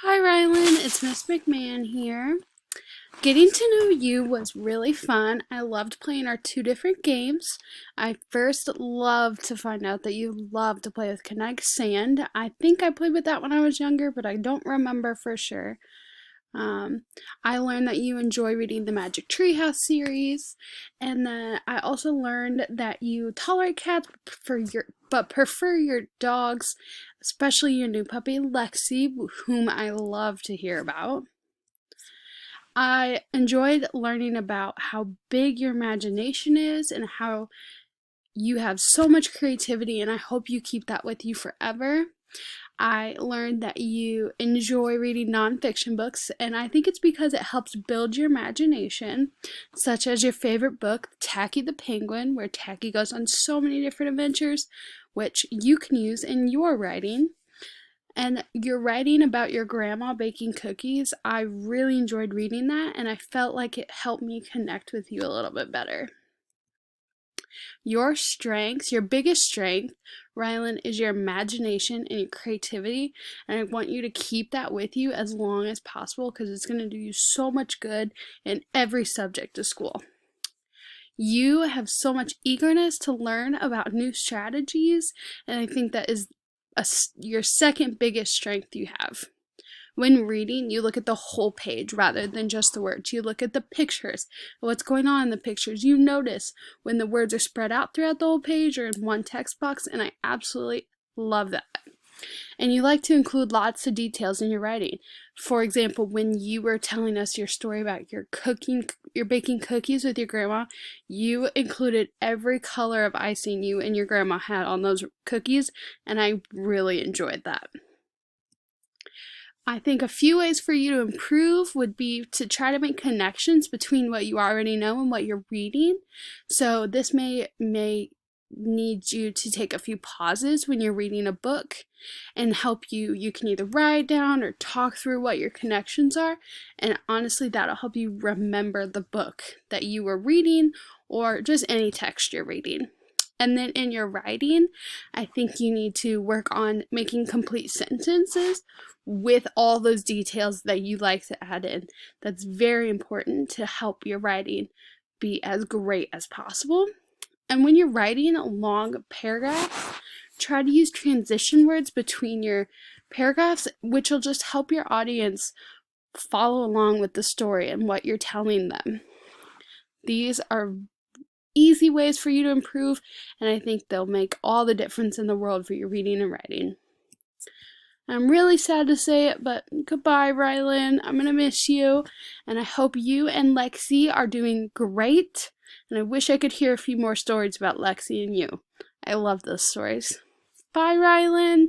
Hi Rylan, it's Miss McMahon here. Getting to know you was really fun. I loved playing our two different games. I first loved to find out that you love to play with kinetic sand. I think I played with that when I was younger, but I don't remember for sure. Um, I learned that you enjoy reading the Magic Treehouse series, and then I also learned that you tolerate cats but prefer your dogs, especially your new puppy Lexi, whom I love to hear about. I enjoyed learning about how big your imagination is and how you have so much creativity, and I hope you keep that with you forever. I learned that you enjoy reading nonfiction books, and I think it's because it helps build your imagination, such as your favorite book, Tacky the Penguin, where Tacky goes on so many different adventures, which you can use in your writing. And you're writing about your grandma baking cookies. I really enjoyed reading that, and I felt like it helped me connect with you a little bit better. Your strengths, your biggest strength, Rylan, is your imagination and your creativity. And I want you to keep that with you as long as possible because it's going to do you so much good in every subject of school. You have so much eagerness to learn about new strategies, and I think that is your second biggest strength you have. When reading, you look at the whole page rather than just the words. You look at the pictures, what's going on in the pictures. You notice when the words are spread out throughout the whole page or in one text box, and I absolutely love that. And you like to include lots of details in your writing. For example, when you were telling us your story about your baking cookies with your grandma, you included every color of icing you and your grandma had on those cookies, and I really enjoyed that. I think a few ways for you to improve would be to try to make connections between what you already know and what you're reading. So this may need you to take a few pauses when you're reading a book and help you can either write down or talk through what your connections are, and honestly that'll help you remember the book that you were reading or just any text you're reading. And then in your writing, I think you need to work on making complete sentences with all those details that you like to add in. That's very important to help your writing be as great as possible. And when you're writing long paragraphs, try to use transition words between your paragraphs, which will just help your audience follow along with the story and what you're telling them. These are easy ways for you to improve, and I think they'll make all the difference in the world for your reading and writing. I'm really sad to say it, but goodbye, Rylan. I'm gonna miss you, and I hope you and Lexi are doing great, and I wish I could hear a few more stories about Lexi and you. I love those stories. Bye, Rylan.